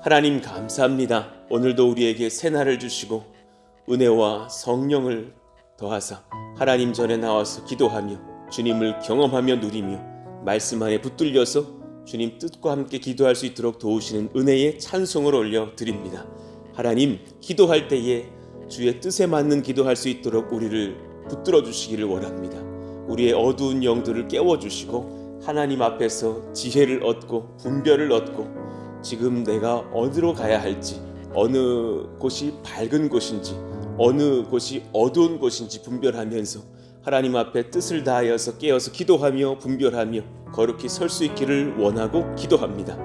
하나님 감사합니다. 오늘도 우리에게 새날을 주시고 은혜와 성령을 더하사 하나님 전에 나와서 기도하며 주님을 경험하며 누리며 말씀 안에 붙들려서 주님 뜻과 함께 기도할 수 있도록 도우시는 은혜의 찬송을 올려드립니다. 하나님, 기도할 때에 주의 뜻에 맞는 기도할 수 있도록 우리를 붙들어 주시기를 원합니다. 우리의 어두운 영들을 깨워주시고 하나님 앞에서 지혜를 얻고 분별을 얻고 지금 내가 어디로 가야 할지, 어느 곳이 밝은 곳인지 어느 곳이 어두운 곳인지 분별하면서 하나님 앞에 뜻을 다하여서 깨어서 기도하며 분별하며 거룩히 설 수 있기를 원하고 기도합니다.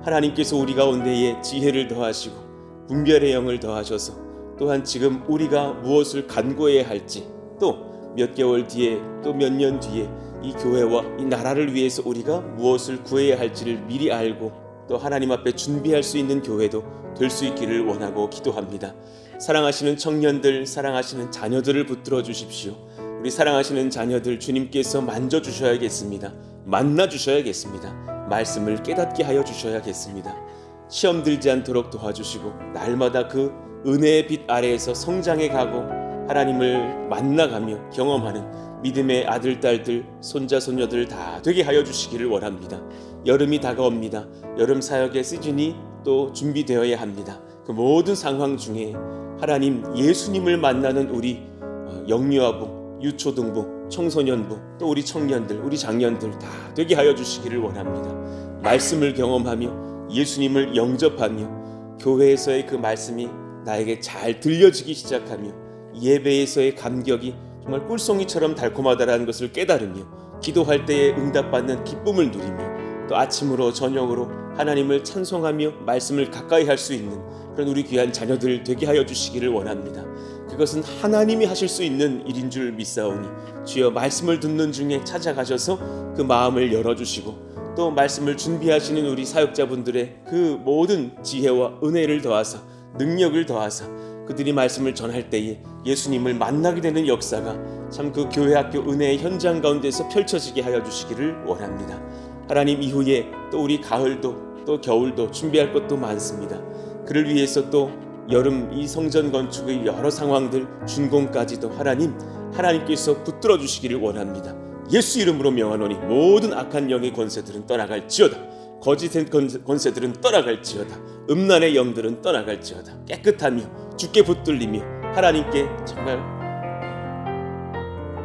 하나님께서 우리 가운데에 지혜를 더하시고 분별의 영을 더하셔서 또한 지금 우리가 무엇을 간구해야 할지, 또 몇 개월 뒤에 또 몇 년 뒤에 이 교회와 이 나라를 위해서 우리가 무엇을 구해야 할지를 미리 알고 또 하나님 앞에 준비할 수 있는 교회도 될 수 있기를 원하고 기도합니다. 사랑하시는 청년들, 사랑하시는 자녀들을 붙들어 주십시오. 우리 사랑하시는 자녀들 주님께서 만져주셔야겠습니다. 만나주셔야겠습니다. 말씀을 깨닫게 하여 주셔야겠습니다. 시험 들지 않도록 도와주시고 날마다 그 은혜의 빛 아래에서 성장해 가고 하나님을 만나가며 경험하는 믿음의 아들, 딸들, 손자, 손녀들 다 되게 하여 주시기를 원합니다. 여름이 다가옵니다. 여름 사역의 시즌이 또 준비되어야 합니다. 그 모든 상황 중에 하나님 예수님을 만나는 우리 영유아부, 유초등부, 청소년부, 또 우리 청년들, 우리 장년들 다 되게 하여 주시기를 원합니다. 말씀을 경험하며 예수님을 영접하며 교회에서의 그 말씀이 나에게 잘 들려지기 시작하며 예배에서의 감격이 정말 꿀송이처럼 달콤하다라는 것을 깨달으며 기도할 때에 응답받는 기쁨을 누리며 또 아침으로 저녁으로 하나님을 찬송하며 말씀을 가까이 할 수 있는 그런 우리 귀한 자녀들 되게 하여 주시기를 원합니다. 그것은 하나님이 하실 수 있는 일인 줄 믿사오니 주여 말씀을 듣는 중에 찾아가셔서 그 마음을 열어주시고 또 말씀을 준비하시는 우리 사역자분들의 그 모든 지혜와 은혜를 더하사 능력을 더하사 그들이 말씀을 전할 때에 예수님을 만나게 되는 역사가 참 그 교회 학교 은혜의 현장 가운데서 펼쳐지게 하여 주시기를 원합니다. 하나님, 이후에 또 우리 가을도 또 겨울도 준비할 것도 많습니다. 그를 위해서 또 여름 이 성전 건축의 여러 상황들 준공까지도 하나님께서 붙들어 주시기를 원합니다. 예수 이름으로 명하노니 모든 악한 영의 권세들은 떠나갈지어다. 거짓된 권세들은 떠나갈지어다. 음란의 영들은 떠나갈지어다. 깨끗하며 주께 붙들리며 하나님께 정말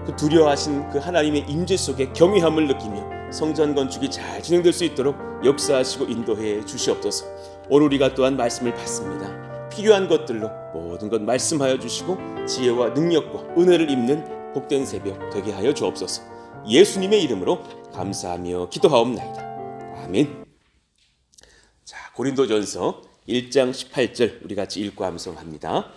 그 두려워하신 그 하나님의 임재 속에 경외함을 느끼며 성전 건축이 잘 진행될 수 있도록 역사하시고 인도해 주시옵소서. 오늘 우리가 또한 말씀을 받습니다. 필요한 것들로 모든 것 말씀하여 주시고 지혜와 능력과 은혜를 입는 복된 새벽 되게 하여 주옵소서. 예수님의 이름으로 감사하며 기도하옵나이다. 아멘. 자, 고린도전서 1장 18절 우리 같이 읽고 암송합니다.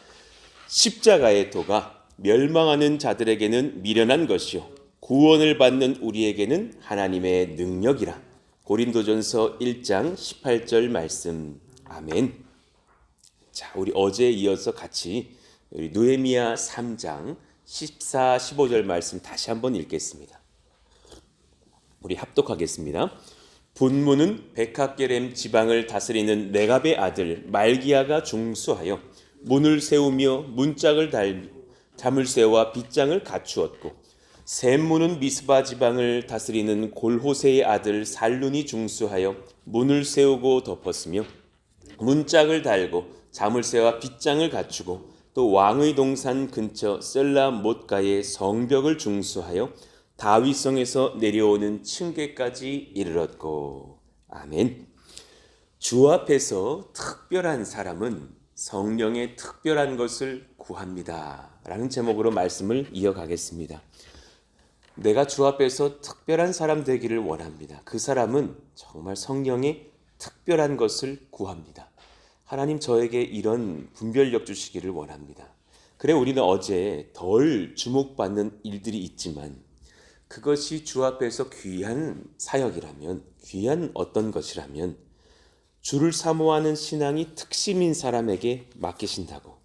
십자가의 도가 멸망하는 자들에게는 미련한 것이요 구원을 받는 우리에게는 하나님의 능력이라. 고린도전서 1장 18절 말씀. 아멘. 자, 우리 어제에 이어서 같이 우리 느헤미야 3장 14, 15절 말씀 다시 한번 읽겠습니다. 우리 합독하겠습니다. 분문은 베카게렘 지방을 다스리는 레갑의 아들 말기야가 중수하여 문을 세우며 문짝을 달며 자물쇠와 빗장을 갖추었고, 샘문은 미스바 지방을 다스리는 골호세의 아들 살룬이 중수하여 문을 세우고 덮었으며 문짝을 달고 자물쇠와 빗장을 갖추고 또 왕의 동산 근처 셀라 못가의 성벽을 중수하여 다윗성에서 내려오는 층계까지 이르렀고. 아멘. 주 앞에서 특별한 사람은 성령의 특별한 것을 구합니다 라는 제목으로 말씀을 이어가겠습니다. 내가 주 앞에서 특별한 사람 되기를 원합니다. 그 사람은 정말 성령의 특별한 것을 구합니다. 하나님, 저에게 이런 분별력 주시기를 원합니다. 그래, 우리는 어제 덜 주목받는 일들이 있지만 그것이 주 앞에서 귀한 사역이라면, 귀한 어떤 것이라면 주를 사모하는 신앙이 특심인 사람에게 맡기신다고.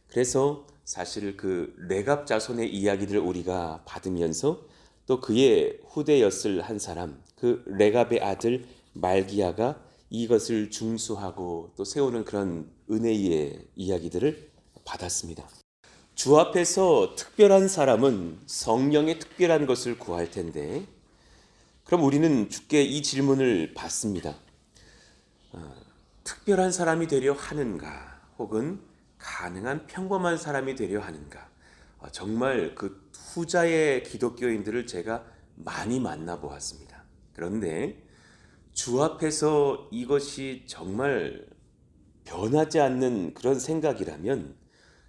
그래서 사실 그 레갑 자손의 이야기를 우리가 받으면서 또 그의 후대였을 한 사람, 그 레갑의 아들 말기야가 이것을 중수하고 또 세우는 그런 은혜의 이야기들을 받았습니다. 주 앞에서 특별한 사람은 성령의 특별한 것을 구할 텐데, 그럼 우리는 주께 이 질문을 받습니다. 특별한 사람이 되려 하는가? 혹은 가능한 평범한 사람이 되려 하는가? 정말 그 후자의 기독교인들을 제가 많이 만나보았습니다. 그런데 주 앞에서 이것이 정말 변하지 않는 그런 생각이라면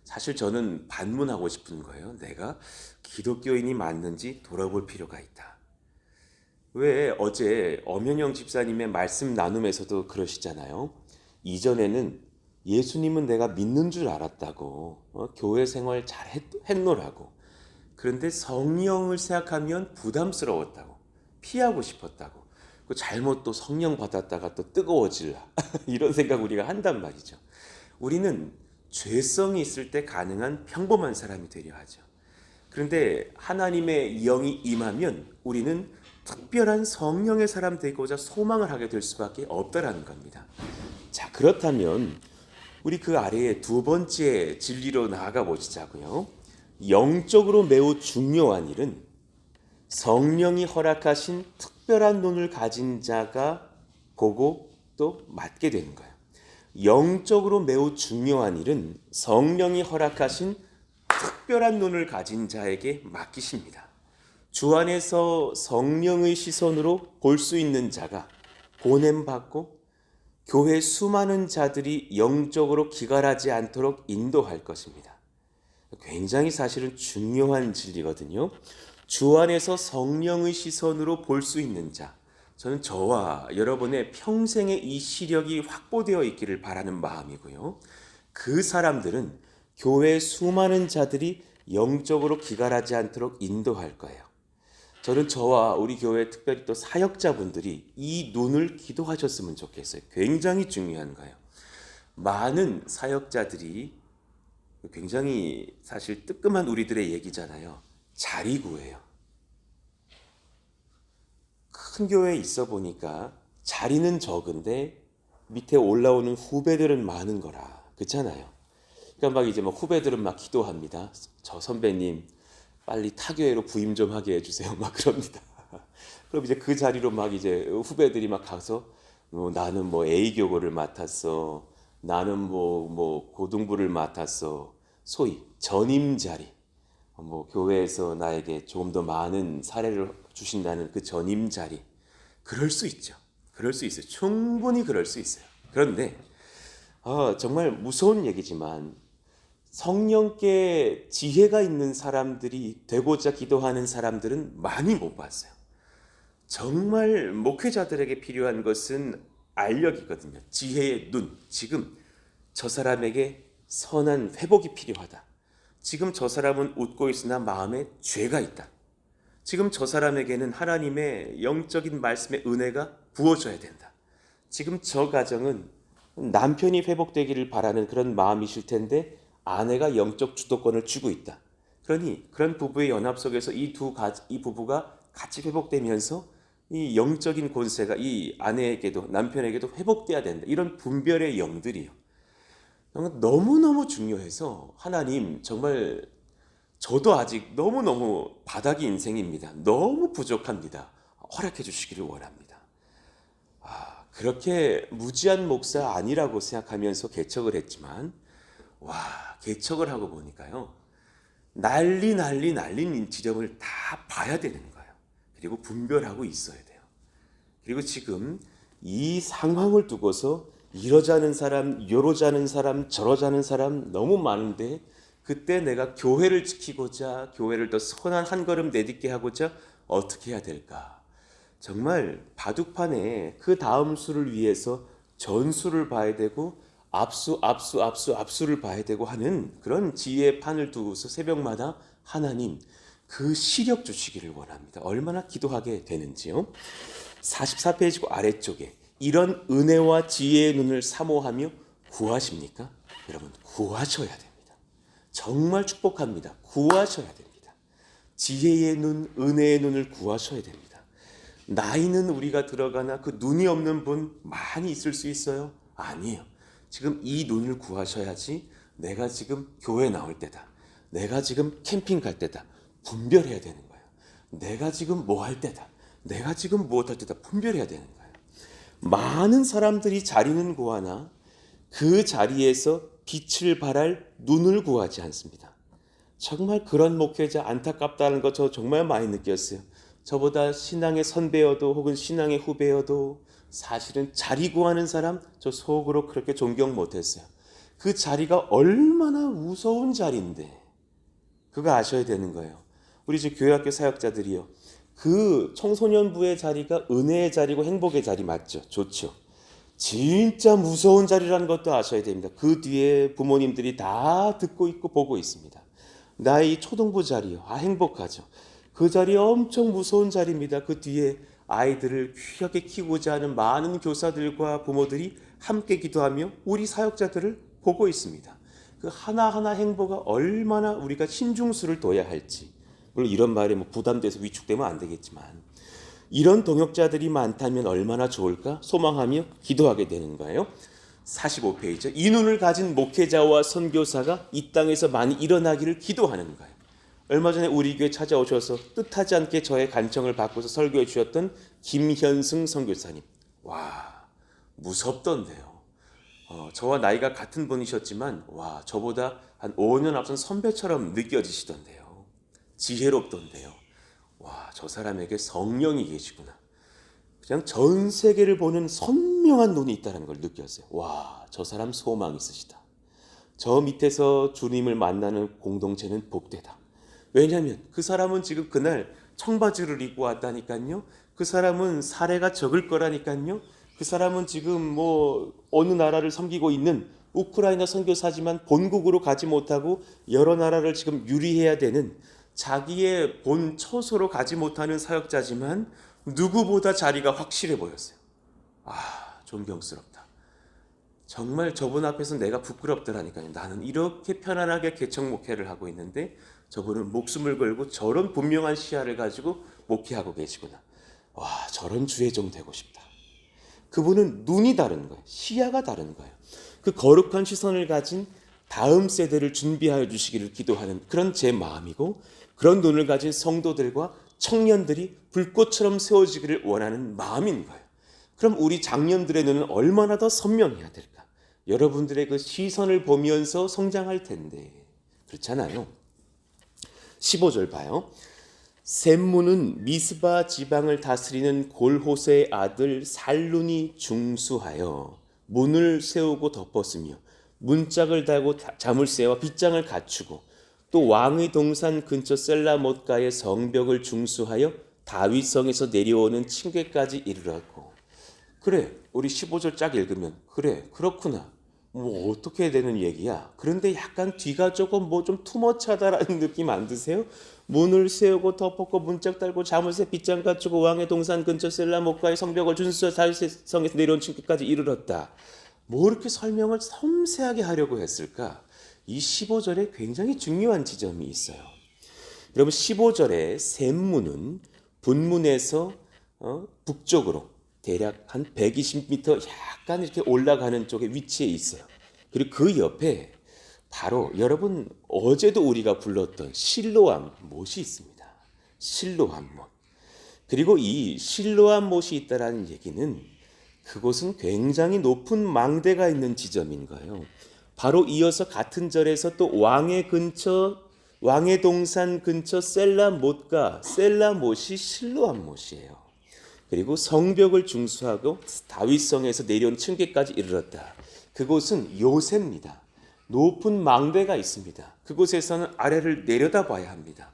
사실 저는 반문하고 싶은 거예요. 내가 기독교인이 맞는지 돌아볼 필요가 있다. 왜 어제 엄현영 집사님의 말씀 나눔에서도 그러시잖아요. 이전에는 예수님은 내가 믿는 줄 알았다고, 교회 생활 잘 했노라고. 그런데 성령을 생각하면 부담스러웠다고, 피하고 싶었다고. 잘못 또 성령 받았다가 또 뜨거워질라 이런 생각 우리가 한단 말이죠. 우리는 죄성이 있을 때 가능한 평범한 사람이 되려 하죠. 그런데 하나님의 영이 임하면 우리는 특별한 성령의 사람 되고자 소망을 하게 될 수밖에 없다라는 겁니다. 자, 그렇다면 우리 그 아래에 두 번째 진리로 나아가 보시자고요. 영적으로 매우 중요한 일은 성령이 허락하신 특별한 눈을 가진 자가 보고 또 맡게 되는 거예요. 영적으로 매우 중요한 일은 성령이 허락하신 특별한 눈을 가진 자에게 맡기십니다. 주 안에서 성령의 시선으로 볼 수 있는 자가 보냄받고 교회 수많은 자들이 영적으로 기갈하지 않도록 인도할 것입니다. 굉장히 사실은 중요한 진리거든요. 주 안에서 성령의 시선으로 볼 수 있는 자, 저는 저와 여러분의 평생의 이 시력이 확보되어 있기를 바라는 마음이고요. 그 사람들은 교회 수많은 자들이 영적으로 기갈하지 않도록 인도할 거예요. 저는 저와 우리 교회 특별히 또 사역자분들이 이 눈을 기도하셨으면 좋겠어요. 굉장히 중요한 거예요. 많은 사역자들이 굉장히 사실 뜨끔한 우리들의 얘기잖아요. 자리 구해요. 큰 교회에 있어 보니까 자리는 적은데 밑에 올라오는 후배들은 많은 거라. 그렇잖아요. 그러니까 막 이제 막 후배들은 막 기도합니다. 저 선배님 빨리 타교회로 부임 좀 하게 해주세요. 막 그럽니다. 그럼 이제 그 자리로 막 이제 후배들이 막 가서 나는 뭐 A교구를 맡았어. 나는 뭐 고등부를 맡았어. 소위 전임 자리. 뭐 교회에서 나에게 조금 더 많은 사례를 주신다는 그 전임 자리. 그럴 수 있죠. 그럴 수 있어요. 충분히 그럴 수 있어요. 그런데 정말 무서운 얘기지만 성령께 지혜가 있는 사람들이 되고자 기도하는 사람들은 많이 못 봤어요. 정말 목회자들에게 필요한 것은 알력이거든요. 지혜의 눈. 지금 저 사람에게 선한 회복이 필요하다. 지금 저 사람은 웃고 있으나 마음에 죄가 있다. 지금 저 사람에게는 하나님의 영적인 말씀의 은혜가 부어져야 된다. 지금 저 가정은 남편이 회복되기를 바라는 그런 마음이실 텐데 아내가 영적 주도권을 쥐고 있다. 그러니 그런 부부의 연합 속에서 이 부부가 같이 회복되면서 이 영적인 권세가 이 아내에게도 남편에게도 회복돼야 된다. 이런 분별의 영들이요. 너무너무 중요해서 하나님 정말 저도 아직 너무너무 바닥이 인생입니다. 너무 부족합니다. 허락해 주시기를 원합니다. 그렇게 무지한 목사 아니라고 생각하면서 개척을 했지만 개척을 하고 보니까요. 난린 지점을 다 봐야 되는 거예요. 그리고 분별하고 있어야 돼요. 그리고 지금 이 상황을 두고서 이러자는 사람, 요러자는 사람, 저러자는 사람 너무 많은데 그때 내가 교회를 지키고자 교회를 더 선한 한 걸음 내딛게 하고자 어떻게 해야 될까? 정말 바둑판에 그 다음 수를 위해서 전수를 봐야 되고 압수를 봐야 되고 하는 그런 지혜의 판을 두고서 새벽마다 하나님 그 시력 주시기를 원합니다. 얼마나 기도하게 되는지요. 44페이지 아래쪽에 이런 은혜와 지혜의 눈을 사모하며 구하십니까? 여러분 구하셔야 됩니다. 정말 축복합니다. 구하셔야 됩니다. 지혜의 눈, 은혜의 눈을 구하셔야 됩니다. 나이는 우리가 들어가나 그 눈이 없는 분 많이 있을 수 있어요? 아니에요. 지금 이 눈을 구하셔야지 내가 지금 교회 나올 때다. 내가 지금 캠핑 갈 때다. 분별해야 되는 거예요. 내가 지금 뭐 할 때다. 내가 지금 무엇 할 때다. 분별해야 되는 거예요. 많은 사람들이 자리는 구하나 그 자리에서 빛을 발할 눈을 구하지 않습니다. 정말 그런 목회자 안타깝다는 거 저 정말 많이 느꼈어요. 저보다 신앙의 선배여도 혹은 신앙의 후배여도 사실은 자리 구하는 사람 저 속으로 그렇게 존경 못했어요. 그 자리가 얼마나 무서운 자리인데 그거 아셔야 되는 거예요. 우리 저 교회학교 사역자들이요. 그 청소년부의 자리가 은혜의 자리고 행복의 자리 맞죠? 좋죠. 진짜 무서운 자리라는 것도 아셔야 됩니다. 그 뒤에 부모님들이 다 듣고 있고 보고 있습니다. 나의 초등부 자리요. 행복하죠. 그 자리 엄청 무서운 자리입니다. 그 뒤에 아이들을 귀하게 키우고자 하는 많은 교사들과 부모들이 함께 기도하며 우리 사역자들을 보고 있습니다. 그 하나하나 행보가 얼마나 우리가 신중수를 둬야 할지. 물론 이런 말에 부담돼서 위축되면 안 되겠지만 이런 동역자들이 많다면 얼마나 좋을까 소망하며 기도하게 되는 거예요. 45페이지. 이 눈을 가진 목회자와 선교사가 이 땅에서 많이 일어나기를 기도하는 거예요. 얼마 전에 우리 교회 찾아오셔서 뜻하지 않게 저의 간청을 받고서 설교해 주셨던 김현승 선교사님. 와, 무섭던데요. 저와 나이가 같은 분이셨지만 와, 저보다 한 5년 앞선 선배처럼 느껴지시던데요. 지혜롭던데요. 와, 저 사람에게 성령이 계시구나. 그냥 전 세계를 보는 선명한 눈이 있다는 걸 느꼈어요. 와, 저 사람 소망 있으시다. 저 밑에서 주님을 만나는 공동체는 복되다. 왜냐하면 그 사람은 지금 그날 청바지를 입고 왔다니까요. 그 사람은 사례가 적을 거라니까요. 그 사람은 지금 어느 나라를 섬기고 있는 우크라이나 선교사지만 본국으로 가지 못하고 여러 나라를 지금 유리해야 되는 자기의 본 처소로 가지 못하는 사역자지만 누구보다 자리가 확실해 보였어요. 존경스럽다. 정말 저분 앞에서 내가 부끄럽더라니까요. 나는 이렇게 편안하게 개척 목회를 하고 있는데 저분은 목숨을 걸고 저런 분명한 시야를 가지고 목회하고 계시구나. 와, 저런 주의 종 되고 싶다. 그분은 눈이 다른 거예요. 시야가 다른 거예요. 그 거룩한 시선을 가진 다음 세대를 준비하여 주시기를 기도하는 그런 제 마음이고 그런 눈을 가진 성도들과 청년들이 불꽃처럼 세워지기를 원하는 마음인 거예요. 그럼 우리 장년들의 눈은 얼마나 더 선명해야 될까? 여러분들의 그 시선을 보면서 성장할 텐데 그렇잖아요. 15절 봐요. 셈무는 미스바 지방을 다스리는 골호세의 아들 살룬이 중수하여 문을 세우고 덮었으며 문짝을 달고 자물쇠와 빗장을 갖추고 또 왕의 동산 근처 셀라못가의 성벽을 중수하여 다윗성에서 내려오는 층계까지 이르렀고. 그래, 우리 15절 쫙 읽으면 그래, 그렇구나. 어떻게 되는 얘기야? 그런데 약간 뒤가 조금 좀 투머치하다라는 느낌 안 드세요? 문을 세우고 덮었고 문짝 달고 자물쇠 빗장 갖추고 왕의 동산 근처 셀라못가의 성벽을 준수하여 다윗성에서 내려온 층계까지 이르렀다. 이렇게 설명을 섬세하게 하려고 했을까? 이 15절에 굉장히 중요한 지점이 있어요. 여러분 15절에 셈무는 분문에서 북쪽으로 대략 한 120m 약간 이렇게 올라가는 쪽에 위치해 있어요. 그리고 그 옆에 바로 여러분 어제도 우리가 불렀던 실로암 못이 있습니다. 실로암 못. 그리고 이 실로암 못이 있다라는 얘기는 그곳은 굉장히 높은 망대가 있는 지점인 거예요. 바로 이어서 같은 절에서 또 왕의 동산 근처 셀라못가 셀라못이 실로암 못이에요. 그리고 성벽을 중수하고 다윗성에서 내려온 층계까지 이르렀다. 그곳은 요새입니다. 높은 망대가 있습니다. 그곳에서는 아래를 내려다봐야 합니다.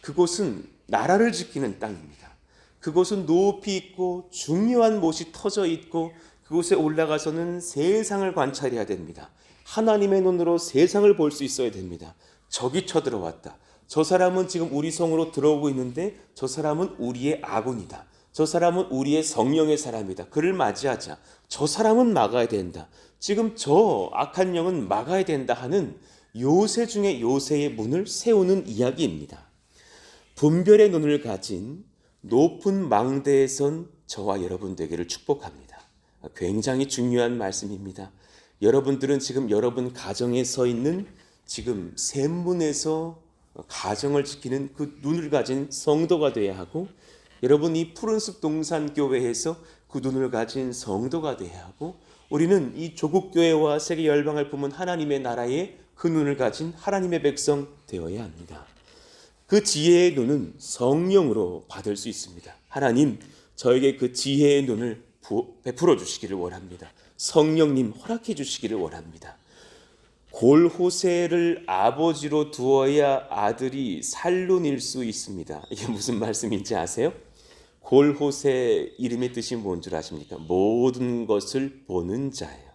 그곳은 나라를 지키는 땅입니다. 그곳은 높이 있고 중요한 못이 터져 있고 그곳에 올라가서는 세상을 관찰해야 됩니다. 하나님의 눈으로 세상을 볼 수 있어야 됩니다. 적이 쳐들어왔다. 저 사람은 지금 우리 성으로 들어오고 있는데 저 사람은 우리의 아군이다. 저 사람은 우리의 성령의 사람이다. 그를 맞이하자. 저 사람은 막아야 된다. 지금 저 악한 영은 막아야 된다 하는 요새 중에 요새의 문을 세우는 이야기입니다. 분별의 눈을 가진 높은 망대에선 저와 여러분 되기를 축복합니다. 굉장히 중요한 말씀입니다. 여러분들은 지금 여러분 가정에 서 있는 지금 샘문에서 가정을 지키는 그 눈을 가진 성도가 되어야 하고, 여러분이 푸른숲 동산교회에서 그 눈을 가진 성도가 되어야 하고, 우리는 이 조국교회와 세계 열방을 품은 하나님의 나라에 그 눈을 가진 하나님의 백성 되어야 합니다. 그 지혜의 눈은 성령으로 받을 수 있습니다. 하나님, 저에게 그 지혜의 눈을 베풀어 주시기를 원합니다. 성령님 허락해 주시기를 원합니다. 골호세를 아버지로 두어야 아들이 살룬일 수 있습니다. 이게 무슨 말씀인지 아세요? 골호세 이름의 뜻이 뭔 줄 아십니까? 모든 것을 보는 자예요.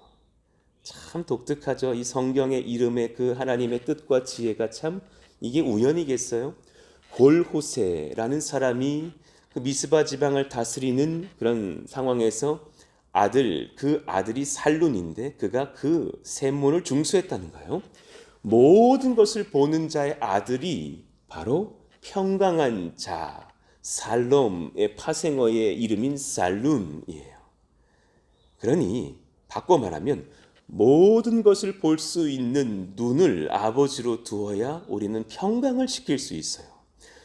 참 독특하죠. 이 성경의 이름의 그 하나님의 뜻과 지혜가 참 이게 우연이겠어요? 골호세라는 사람이 그 미스바 지방을 다스리는 그런 상황에서 그 아들이 살룬인데 그가 그 샘문을 중수했다는 거예요. 모든 것을 보는 자의 아들이 바로 평강한 자, 살롬의 파생어의 이름인 살룬이에요. 그러니 바꿔 말하면 모든 것을 볼 수 있는 눈을 아버지로 두어야 우리는 평강을 지킬 수 있어요.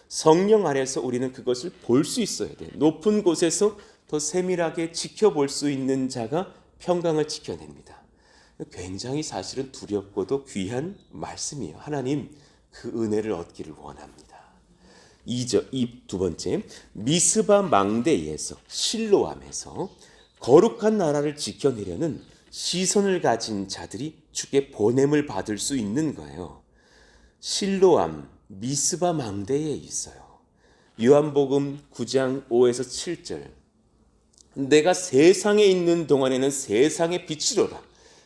성령 아래서 우리는 그것을 볼 수 있어야 돼요. 높은 곳에서 더 세밀하게 지켜볼 수 있는 자가 평강을 지켜냅니다. 굉장히 사실은 두렵고도 귀한 말씀이에요. 하나님, 그 은혜를 얻기를 원합니다. 이 두 번째, 미스바 망대에서 실로암에서 거룩한 나라를 지켜내려는 시선을 가진 자들이 주께 보냄을 받을 수 있는 거예요. 실로암, 미스바 망대에 있어요. 요한복음 9장 5에서 7절. 내가 세상에 있는 동안에는 세상의 빛이로라.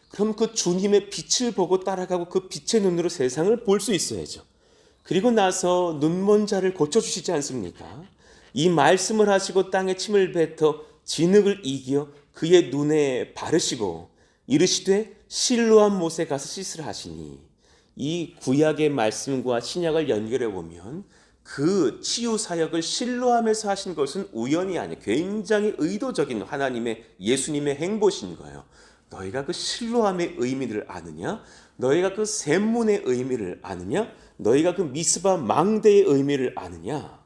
그럼 그 주님의 빛을 보고 따라가고 그 빛의 눈으로 세상을 볼 수 있어야죠. 그리고 나서 눈먼 자를 고쳐주시지 않습니까? 이 말씀을 하시고 땅에 침을 뱉어 진흙을 이겨 그의 눈에 바르시고 이르시되 실로암 못에 가서 씻으라 하시니, 이 구약의 말씀과 신약을 연결해 보면 그 치유 사역을 실로암에서 하신 것은 우연이 아니에요. 굉장히 의도적인 하나님의 예수님의 행보신 거예요. 너희가 그 실로암의 의미를 아느냐? 너희가 그 샘문의 의미를 아느냐? 너희가 그 미스바 망대의 의미를 아느냐?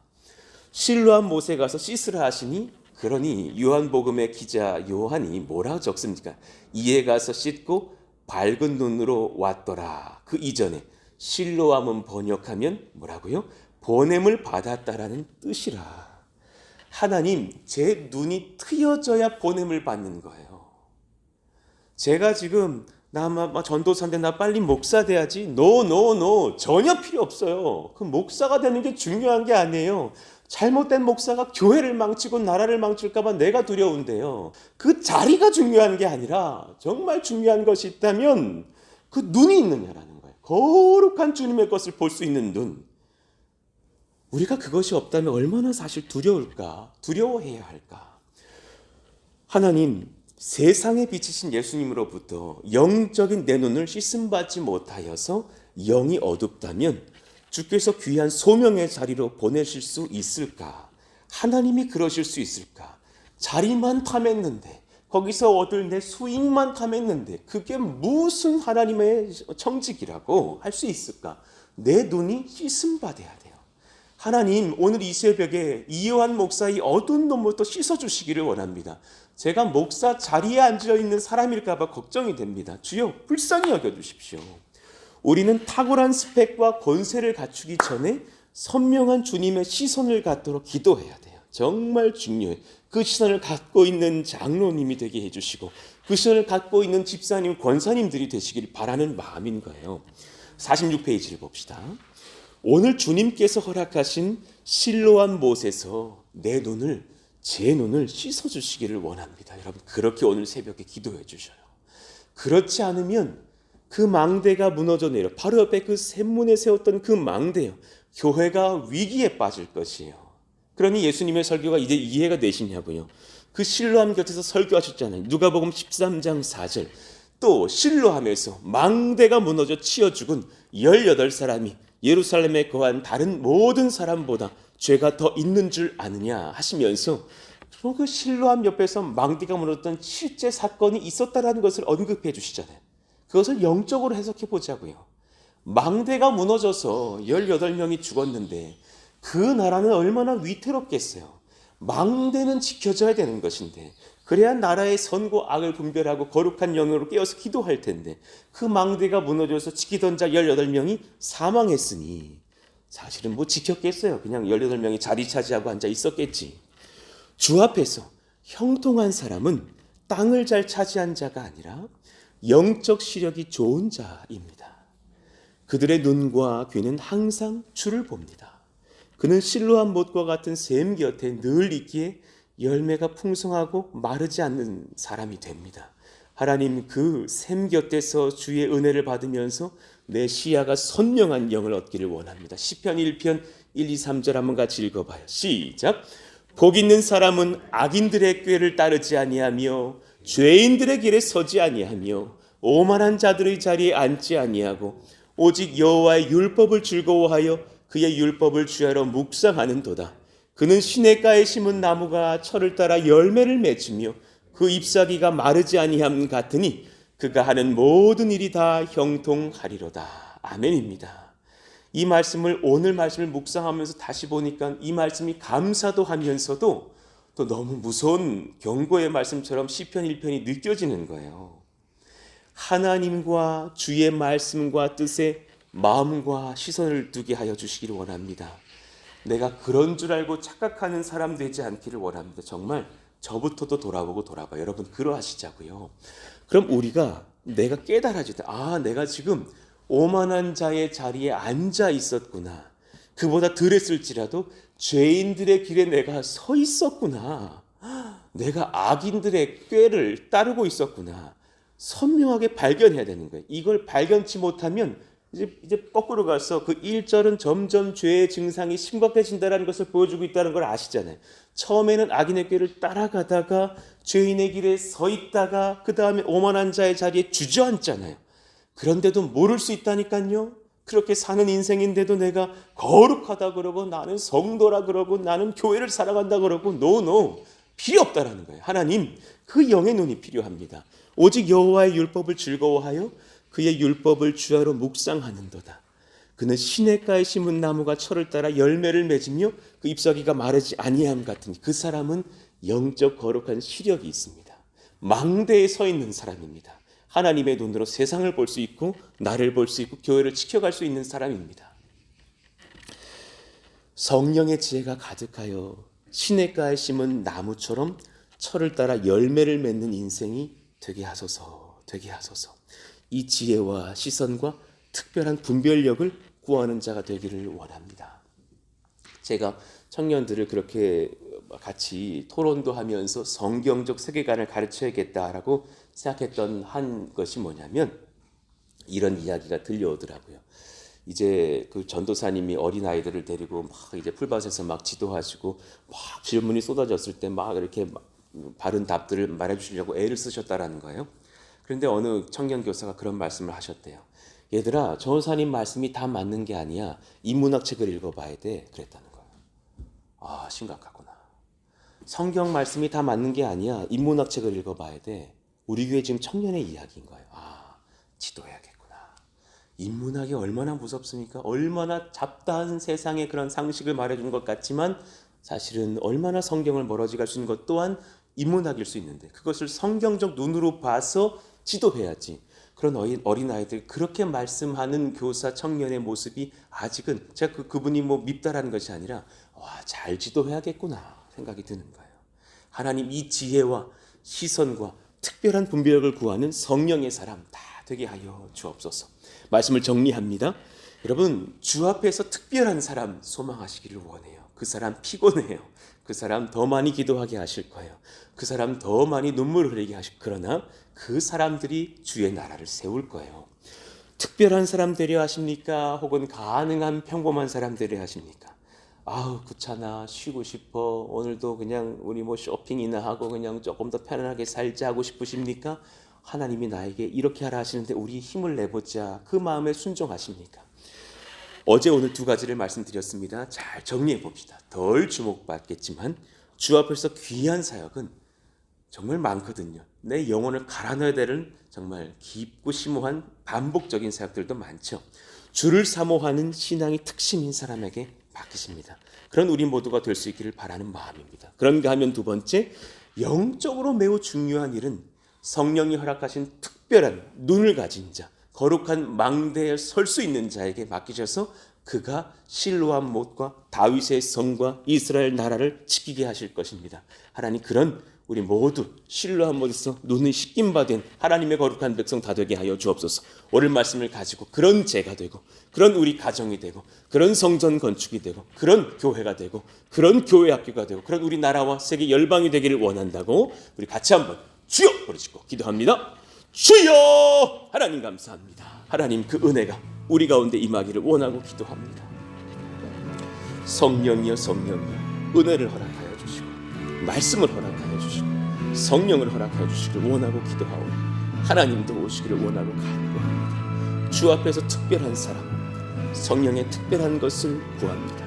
실로암 못에 가서 씻으라 하시니, 그러니 요한복음의 기자 요한이 뭐라고 적습니까? 이에 가서 씻고 밝은 눈으로 왔더라. 그 이전에 실로암은 번역하면 뭐라고요? 보냄을 받았다라는 뜻이라. 하나님, 제 눈이 트여져야 보냄을 받는 거예요. 제가 지금 나 전도사인데 나 빨리 목사 돼야지. 노 전혀 필요 없어요. 그 목사가 되는 게 중요한 게 아니에요. 잘못된 목사가 교회를 망치고 나라를 망칠까 봐 내가 두려운데요. 그 자리가 중요한 게 아니라 정말 중요한 것이 있다면 그 눈이 있느냐라는 거예요. 거룩한 주님의 것을 볼 수 있는 눈. 우리가 그것이 없다면 얼마나 사실 두려울까? 두려워해야 할까? 하나님, 세상에 비치신 예수님으로부터 영적인 내 눈을 씻음받지 못하여서 영이 어둡다면 주께서 귀한 소명의 자리로 보내실 수 있을까? 하나님이 그러실 수 있을까? 자리만 탐했는데, 거기서 얻을 내 수익만 탐했는데 그게 무슨 하나님의 청직이라고 할 수 있을까? 내 눈이 씻음받아야 돼요. 하나님, 오늘 이 새벽에 이요한 목사의 어두운 눈부터 씻어주시기를 원합니다. 제가 목사 자리에 앉아있는 사람일까 봐 걱정이 됩니다. 주여, 불쌍히 여겨주십시오. 우리는 탁월한 스펙과 권세를 갖추기 전에 선명한 주님의 시선을 갖도록 기도해야 돼요. 정말 중요해요. 그 시선을 갖고 있는 장로님이 되게 해주시고 그 시선을 갖고 있는 집사님, 권사님들이 되시길 바라는 마음인 거예요. 46페이지를 봅시다. 오늘 주님께서 허락하신 실로암 못에서 제 눈을 씻어주시기를 원합니다. 여러분, 그렇게 오늘 새벽에 기도해 주셔요. 그렇지 않으면 그 망대가 무너져 내려 바로 옆에 그 샘문에 세웠던 그 망대요, 교회가 위기에 빠질 것이에요. 그러니 예수님의 설교가 이제 이해가 되시냐고요. 그 실로암 곁에서 설교하셨잖아요. 누가복음 13장 4절. 또 실로암에서 망대가 무너져 치어 죽은 18사람이 예루살렘에 거한 다른 모든 사람보다 죄가 더 있는 줄 아느냐 하시면서 그 실로암 옆에서 망대가 무너졌던 실제 사건이 있었다라는 것을 언급해 주시잖아요. 그것을 영적으로 해석해 보자고요. 망대가 무너져서 18명이 죽었는데 그 나라는 얼마나 위태롭겠어요. 망대는 지켜져야 되는 것인데 그래야 나라의 선과 악을 분별하고 거룩한 영으로 깨어서 기도할 텐데 그 망대가 무너져서 지키던 자 18명이 사망했으니 사실은 뭐 지켰겠어요. 그냥 18명이 자리 차지하고 앉아 있었겠지. 주 앞에서 형통한 사람은 땅을 잘 차지한 자가 아니라 영적 시력이 좋은 자입니다. 그들의 눈과 귀는 항상 주를 봅니다. 그는 실로암 못과 같은 샘 곁에 늘 있기에 열매가 풍성하고 마르지 않는 사람이 됩니다. 하나님 그 샘 곁에서 주의 은혜를 받으면서 내 시야가 선명한 영을 얻기를 원합니다. 시편 1편 1, 2, 3절 한번 같이 읽어봐요. 시작. 복 있는 사람은 악인들의 꾀를 따르지 아니하며 죄인들의 길에 서지 아니하며 오만한 자들의 자리에 앉지 아니하고 오직 여호와의 율법을 즐거워하여 그의 율법을 주야로 묵상하는도다. 그는 시냇가에 심은 나무가 철을 따라 열매를 맺으며 그 잎사귀가 마르지 아니함 같으니 그가 하는 모든 일이 다 형통하리로다. 아멘입니다. 이 말씀을 오늘 말씀을 묵상하면서 다시 보니까 이 말씀이 감사도 하면서도 또 너무 무서운 경고의 말씀처럼 시편 1편이 느껴지는 거예요. 하나님과 주의 말씀과 뜻에 마음과 시선을 두게 하여 주시기를 원합니다. 내가 그런 줄 알고 착각하는 사람 되지 않기를 원합니다. 정말 저부터도 돌아보고 돌아봐요. 여러분 그러하시자고요. 그럼 우리가 내가 깨달아질 때 내가 지금 오만한 자의 자리에 앉아 있었구나. 그보다 덜 했을지라도 죄인들의 길에 내가 서 있었구나. 내가 악인들의 꾀를 따르고 있었구나. 선명하게 발견해야 되는 거예요. 이걸 발견치 못하면 이제 거꾸로 가서 그 1절은 점점 죄의 증상이 심각해진다는 것을 보여주고 있다는 걸 아시잖아요. 처음에는 악인의 꾀를 따라가다가 죄인의 길에 서 있다가 그 다음에 오만한 자의 자리에 주저앉잖아요. 그런데도 모를 수 있다니까요. 그렇게 사는 인생인데도 내가 거룩하다 그러고 나는 성도라 그러고 나는 교회를 사랑한다 그러고 노 필요 없다라는 거예요. 하나님 그 영의 눈이 필요합니다. 오직 여호와의 율법을 즐거워하여 그의 율법을 주야로 묵상하는도다. 그는 시냇가에 심은 나무가 철을 따라 열매를 맺으며 그 잎사귀가 마르지 아니함 같으니 그 사람은 영적 거룩한 시력이 있습니다. 망대에 서 있는 사람입니다. 하나님의 눈으로 세상을 볼 수 있고 나를 볼 수 있고 교회를 지켜갈 수 있는 사람입니다. 성령의 지혜가 가득하여 시냇가에 심은 나무처럼 철을 따라 열매를 맺는 인생이 되게 하소서. 이 지혜와 시선과 특별한 분별력을 구하는 자가 되기를 원합니다. 제가 청년들을 그렇게 같이 토론도 하면서 성경적 세계관을 가르쳐야겠다라고 생각했던 한 것이 뭐냐면 이런 이야기가 들려오더라고요. 이제 그 전도사님이 어린 아이들을 데리고 막 이제 풀밭에서 막 지도하시고 막 질문이 쏟아졌을 때 막 이렇게 바른 답들을 말해주시려고 애를 쓰셨다라는 거예요. 그런데 어느 청년 교사가 그런 말씀을 하셨대요. 얘들아, 전도사님 말씀이 다 맞는 게 아니야. 인문학 책을 읽어봐야 돼. 그랬다는 거예요. 심각하구나. 성경 말씀이 다 맞는 게 아니야. 인문학 책을 읽어봐야 돼. 우리 교회 지금 청년의 이야기인 거예요. 지도해야겠구나. 인문학이 얼마나 무섭습니까? 얼마나 잡다한 세상의 그런 상식을 말해주는 것 같지만 사실은 얼마나 성경을 멀어지게 할 수 있는 것 또한 인문학일 수 있는데 그것을 성경적 눈으로 봐서 지도해야지. 그런 어린아이들 그렇게 말씀하는 교사 청년의 모습이 아직은 제가 그분이 뭐 밉다라는 것이 아니라 잘 지도해야겠구나 생각이 드는 거예요. 하나님 이 지혜와 시선과 특별한 분별력을 구하는 성령의 사람 다 되게 하여 주옵소서. 말씀을 정리합니다. 여러분 주 앞에서 특별한 사람 소망하시기를 원해요. 그 사람 피곤해요. 그 사람 더 많이 기도하게 하실 거예요. 그 사람 더 많이 눈물을 흘리게 하실 그러나 그 사람들이 주의 나라를 세울 거예요. 특별한 사람 되려 하십니까? 혹은 가능한 평범한 사람 되려 하십니까? 귀찮아 쉬고 싶어 오늘도 그냥 우리 뭐 쇼핑이나 하고 그냥 조금 더 편안하게 살자 하고 싶으십니까? 하나님이 나에게 이렇게 하라 하시는데 우리 힘을 내보자 그 마음에 순종하십니까? 어제 오늘 두 가지를 말씀드렸습니다. 잘 정리해 봅시다. 덜 주목받겠지만 주 앞에서 귀한 사역은 정말 많거든요. 내 영혼을 갈아넣어야 되는 정말 깊고 심오한 반복적인 사역들도 많죠. 주를 사모하는 신앙이 특심인 사람에게 맡기십니다. 그런 우리 모두가 될 수 있기를 바라는 마음입니다. 그런가 하면 두 번째, 영적으로 매우 중요한 일은 성령이 허락하신 특별한 눈을 가진 자, 거룩한 망대에 설 수 있는 자에게 맡기셔서 그가 실로암 못과 다윗의 성과 이스라엘 나라를 지키게 하실 것입니다. 하나님 그런 우리 모두 실로암 못에서 눈이 씻김 받은 하나님의 거룩한 백성 다 되게 하여 주옵소서. 오늘 말씀을 가지고 그런 제가 되고 그런 우리 가정이 되고 그런 성전 건축이 되고 그런 교회가 되고 그런 교회 학교가 되고 그런 우리 나라와 세계 열방이 되기를 원한다고 우리 같이 한번 주여 부르짖고 기도합니다. 주여! 하나님 감사합니다. 하나님 그 은혜가 우리 가운데 임하기를 원하고 기도합니다. 성령이여 성령이여 은혜를 허락하여 주시고 말씀을 허락하여 주시고 성령을 허락하여 주시기를 원하고 기도하오니 하나님도 오시기를 원하고 간구합니다. 주 앞에서 특별한 사람, 성령의 특별한 것을 구합니다.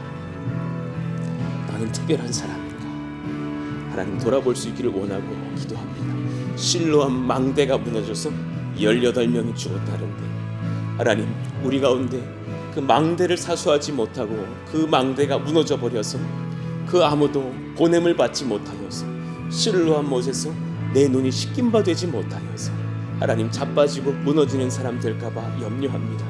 나는 특별한 사람인가? 하나님 돌아볼 수 있기를 원하고 기도합니다. 실로암 망대가 무너져서 18명이 죽었다는데 하나님 우리 가운데 그 망대를 사수하지 못하고 그 망대가 무너져 버려서 그 아무도 보냄을 받지 못하여서 실로암 못에서 내 눈이 씻김바 되지 못하여서 하나님 자빠지고 무너지는 사람 될까봐 염려합니다.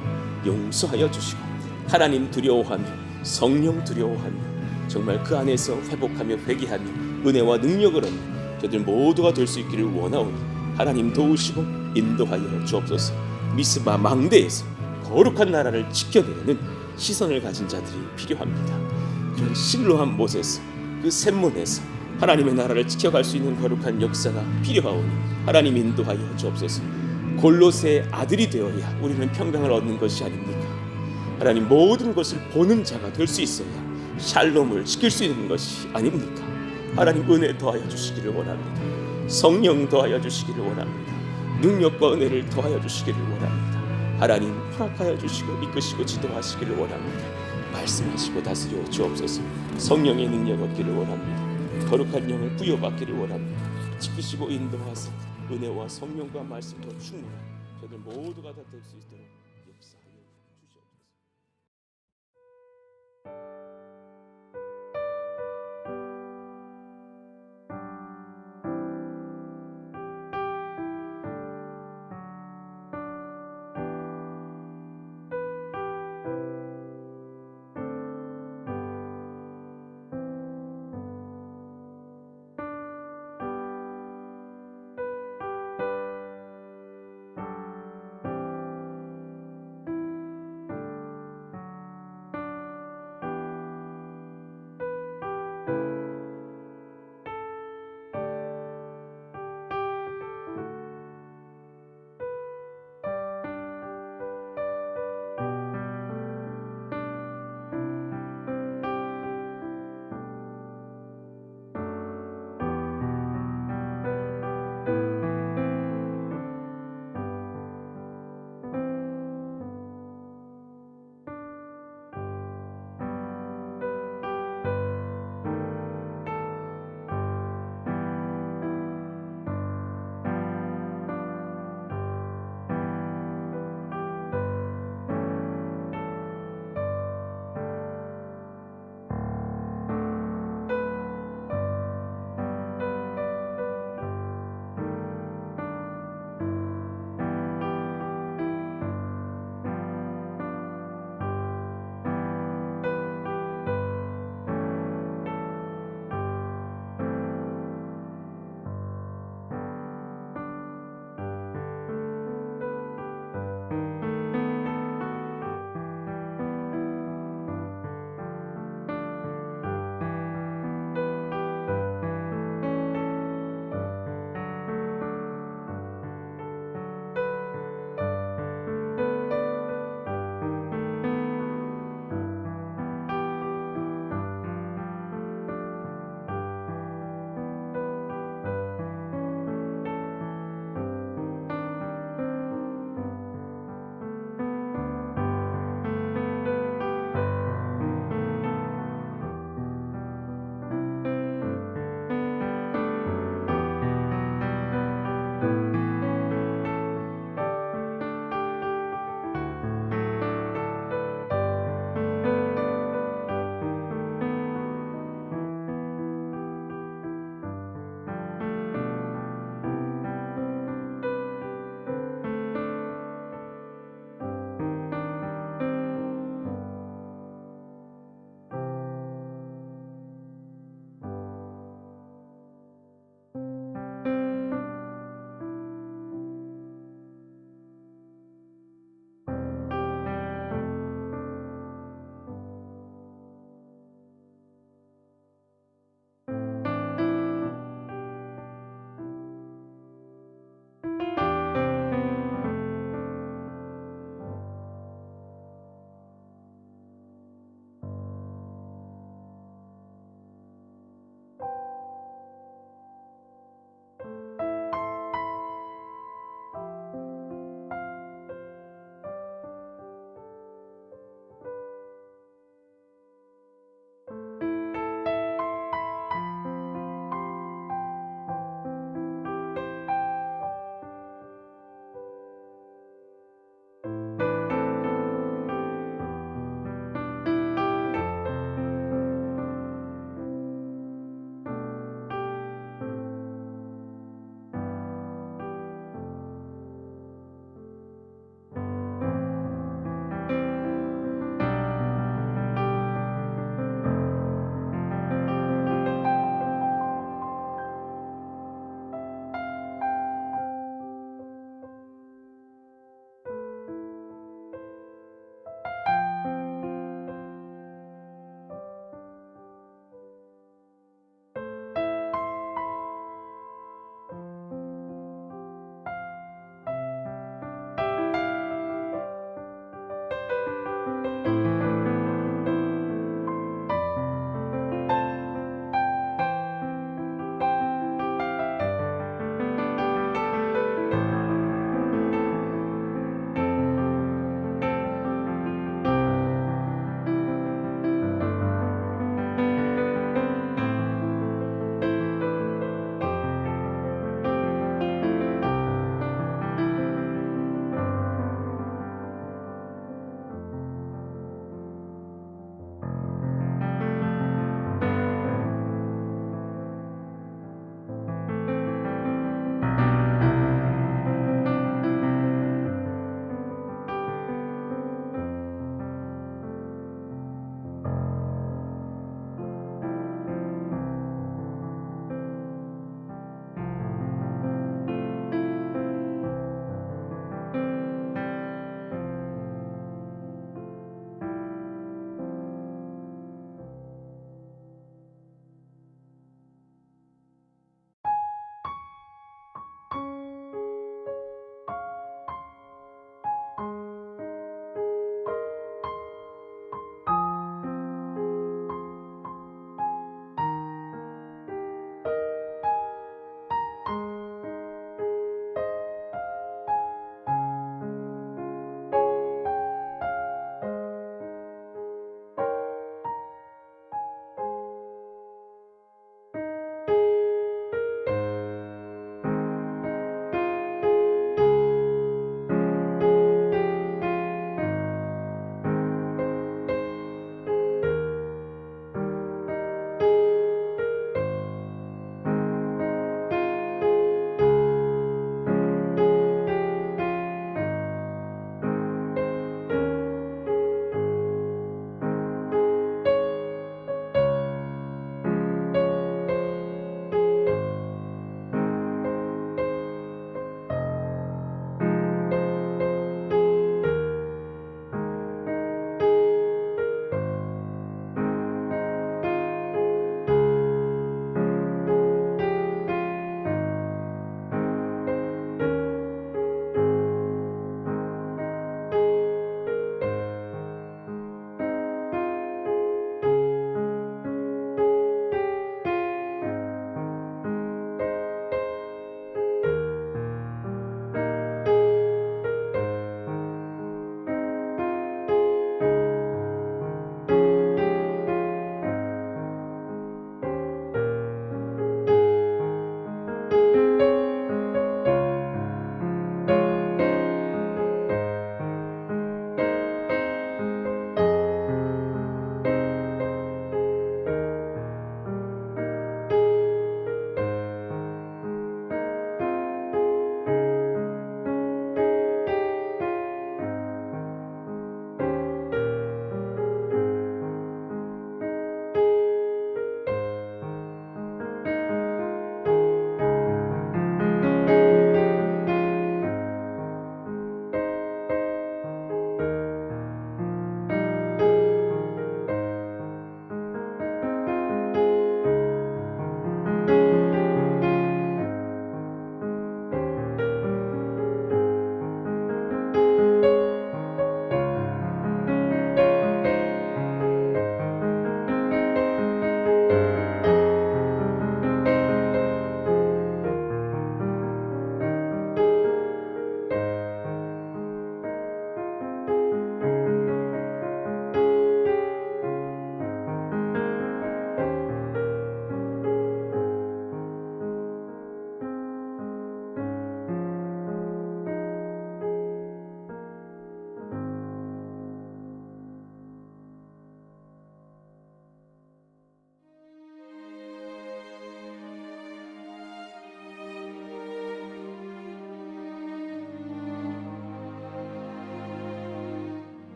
용서하여 주시고 하나님 두려워하며 성령 두려워하며 정말 그 안에서 회복하며 회개하며 은혜와 능력을 얻는 저들 모두가 될 수 있기를 원하오니 하나님 도우시고 인도하여 주옵소서. 미스바 망대에서 거룩한 나라를 지켜내는 시선을 가진 자들이 필요합니다. 그런 실로암 못에서 그 샘문에서 하나님의 나라를 지켜갈 수 있는 거룩한 역사가 필요하오니 하나님 인도하여 주옵소서. 골로새의 아들이 되어야 우리는 평강을 얻는 것이 아닙니까? 하나님 모든 것을 보는 자가 될 수 있어야 샬롬을 지킬 수 있는 것이 아닙니까? 하나님 은혜 더하여 주시기를 원합니다. 성령 더하여 주시기를 원합니다. 능력과 은혜를 더하여 주시기를 원합니다. 하나님 허락하여 주시고 이끄시고 지도하시기를 원합니다. 말씀하시고 다스려 주옵소서. 성령의 능력 얻기를 원합니다. 거룩한 영을 부여받기를 원합니다. 지키시고 인도하사 은혜와 성령과 말씀으로 충만한 저들 모두가 다 될 수 있도록 역사하여 주시옵소서.